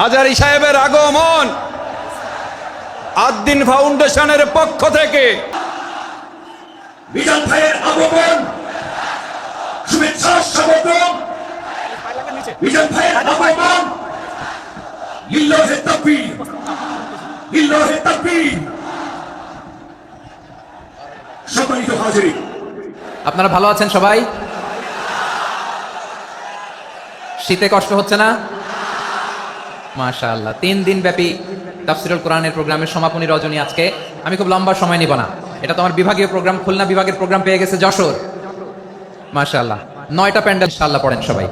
আজারি সাহেবের আগমন আদ্দিন ফাউন্ডেশনের পক্ষ থেকে মিজান ভাইয়ের আগমন শুভেচ্ছা স্বাগতম। মিজান ভাইয়ের আগমন লিল্লাহে তাকবীর, লিল্লাহে তাকবীর। সম্মানিত হাজিরিন, আপনারা ভালো আছেন সবাই? শীতে কষ্ট হচ্ছে না? মাশাআল্লাহ। 3 দিন ব্যাপী তাফসীরুল কোরআনের প্রোগ্রামের সমাপনী রজনী আজকে। আমি খুব লম্বা সময় নিব না, এটা তো আমার বিভাগীয় প্রোগ্রাম, খুলনা বিভাগের প্রোগ্রাম পেয়ে গেছে যশোর। মাশাআল্লাহ, 9টা প্যান্ডেল ইনশাআল্লাহ পড়েন সবাই।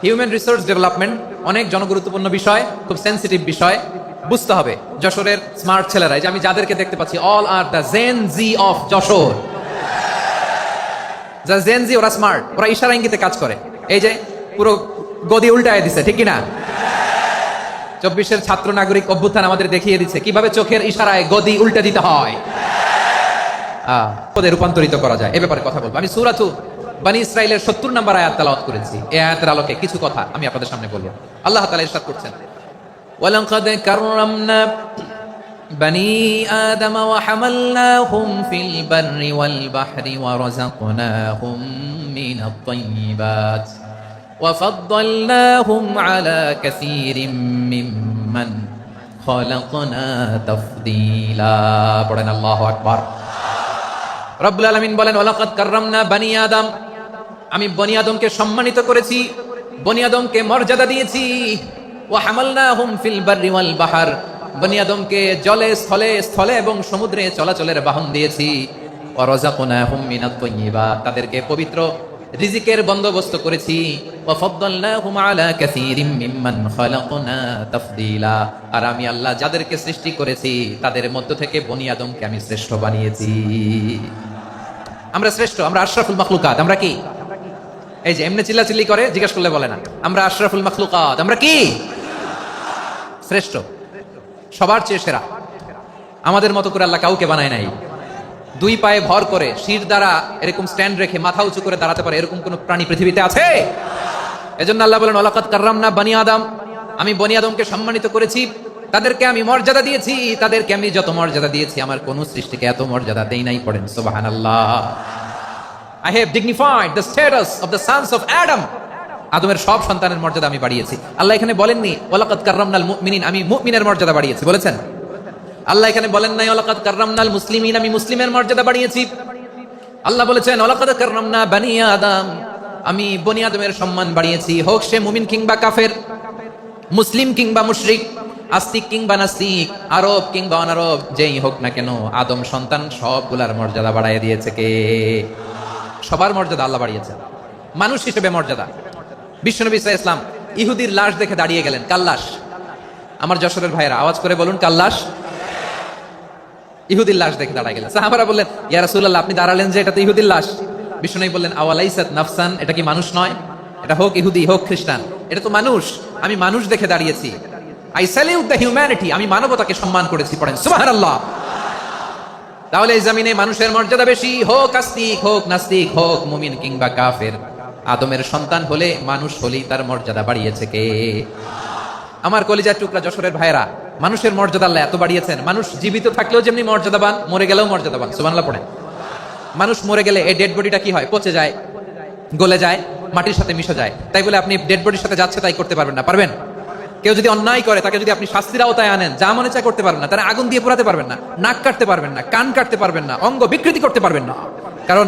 হিউম্যান রিসোর্স ডেভেলপমেন্ট অনেক জনগুরুত্বপূর্ণ বিষয়, খুব সেন্সিটিভ বিষয়, বুঝতে হবে। যশোরের স্মার্ট ছেলেরা, এই যে আমি যাদেরকে দেখতে পাচ্ছি, all are the Gen Z of Jessore. যা জেন জি, ওরা স্মার্ট, ওরা ইশারা ইঙ্গিতে কাজ করে। এই যে পুরো গদি উল্টায় দিছে, ঠিক কিনা? 24-এর ছাত্র নাগরিক অভ্যুত্থান আমাদের দেখিয়ে দিচ্ছে কিভাবে চোখের ইশারায় গদি উল্টে দিতে হয়, পদে রূপান্তরিত করা যায়। এ ব্যাপারে কথা বলবো। আমি সূরাতু বনী ইসরাইলের 70 নম্বর আয়াত তেলাওয়াত করেছি। এই আয়াতের আলোকে কিছু কথা আমি আপনাদের সামনে বলবো। আল্লাহ তাআলা ইরশাদ করছেন, ওয়ালাকাদ কাররামনা বনী আদম ওয়া হামালনাহুম ফিল বাররি ওয়াল বাহরি ওয়া রাযাকনাহুম মিনাত তাইয়্যিবাত وفضلناهم على كثير ممن خلقنا تفضيلا। পড়েন আল্লাহু আকবার। রব্বুল আলামিন বলেন, ওয়ালাকাদ কাররামনা বনী আদম, আমি বনী আদমকে সম্মানিত করেছি, বনী আদমকে মর্যাদা দিয়েছি। ওয়া হামালনাহুম ফিল বাররি ওয়াল বাহর, বনী আদমকে জলে স্থলে স্থলে এবং সমুদ্রে চলাচলের বাহন দিয়েছি। ওয়া রাযাকনাহুম মিনাত তাইয়্যিবাত, তাদেরকে পবিত্র রিজিকের বন্দোবস্ত করেছি। ওয়া ফাদ্দালনাহুম আলা কাসীরিম মিম্মান খালাকনা তাফদীলা, আর আমি আল্লাহ যাদেরকে সৃষ্টি করেছি তাদের মধ্য থেকে বনী আদমকে আমি শ্রেষ্ঠ বানিয়েছি। আমরা শ্রেষ্ঠ, আমরা আশরাফুল মাখলুকাত। আমরা কি? এই যে এমনি চিল্লাচিল্লি করে, জিজ্ঞেস করলে বলে না। আমরা আশরাফুল মাখলুকাত, আমরা কি? শ্রেষ্ঠ, সবার চেয়ে সেরা। আমাদের মতো করে আল্লাহ কাউকে বানায় নাই। 2 পায়ে ভর করে, শির দ্বারা এরকম স্ট্যান্ড রেখে মাথা উঁচু করে দাঁড়াতে পারে এরকম কোন প্রাণী পৃথিবীতে আছে? এজন্য আল্লাহ বলেন, ওয়ালাকাদ কাররামনা বনী আদম, আমি বনী আদমকে সম্মানিত করেছি, তাদেরকে আমি মর্যাদা দিয়েছি। তাদেরকে আমি যত মর্যাদা দিয়েছি আমার কোন সৃষ্টিকে এত মর্যাদা দেই নাই। পড়েন সুবহানাল্লাহ। I have dignified the status of the sons of Adam, আদমের সব সন্তানের মর্যাদা আমি বাড়িয়েছি। আল্লাহ এখানে বলেননি ওয়ালাকাদ কাররামনাল মুমিনিন, আমি মুমিনের মর্যাদা বাড়িয়েছি, বলেছেন? আল্লাহ এখানে বলেন নাই ওয়ালাকাদ কাররামনাল মুসলিমিন, আমি মুসলিমের মর্যাদা বাড়িয়েছি। আল্লাহ বলেছেন ওয়ালাকাদ কাররামনা বনী আদম, আমি বনী আদমের সম্মান বাড়িয়েছি। হোক সে মুমিন কিংবা কাফের, মুসলিম কিংবা মুশরিক, আস্তিক কিংবা নাস্তিক, আরব কিংবা অনারব, যেই হোক না কেন, আদম সন্তান সবগুলার মর্যাদা বাড়ায় দিয়েছে কে? সবার মর্যাদা আল্লাহ বাড়িয়েছেন। মানুষ হিসেবে মর্যাদা। বিশ্বনবী সাল্লাল্লাহু আলাইহি ওয়াসাল্লাম ইহুদির লাশ দেখে দাঁড়িয়ে গেলেন। কাল্লাশ, আমার যশোরের ভাইরা আওয়াজ করে বলুন কাল্লাশ। ইহুদির লাশ দেখে দাঁড়ায় গেলেন। সাহাবারা বললেন, ইয়া রাসূলুল্লাহ, আপনি দাঁড়ালেন যে, এটা তো ইহুদির লাশ। বিশ্বনবী বললেন, আওয়ালাইসাত নাফসান, এটা কি মানুষ নয়? এটা হোক ইহুদি হোক খ্রিস্টান, এটা তো মানুষ। আমি মানুষ দেখে দাঁড়িয়েছি। আই স্যালিউট দ্য হিউম্যানিটি, আমি মানবতাকে সম্মান করেছি। পড়েন সুবহানাল্লাহ। তাহলে এই জমিনে মানুষের মর্যাদা বেশি, হোক আস্তিক হোক নাস্তিক, হোক মুমিন কিংবা কাফের, আদমের সন্তান হলে, মানুষ হলেই তার মর্যাদা বাড়িয়েছে কে? আমার কলিজার টুকরা যশোরের ভাইরা, মানুষের মর্যাদা আল্লাহ এত বাড়িয়েছেন। মানুষ জীবিত থাকলেও যেমনি মর্যাদাবান, মরে গেলেও মর্যাদাবান। সুবহানাল্লাহ পড়েন। মানুষ মরে গেলে এই ডেড বডিটা কি হয়? পচে যায়, গলে যায়, মাটির সাথে মিশে যায়। তাই বলে আপনি ডেড বডির সাথে যাচ্ছে তাই করতে পারবেন না। পারবেন? কেউ যদি অন্যায় করে, তাকে যদি আপনি শাস্তির আওতায় আনেন, যা মনে চায় করতে পারবেন না। তারা আগুন দিয়ে পোড়াতে পারবেন না, নাক কাটতে পারবেন না, কান কাটতে পারবেন না, অঙ্গ বিকৃতি করতে পারবেন না। কারণ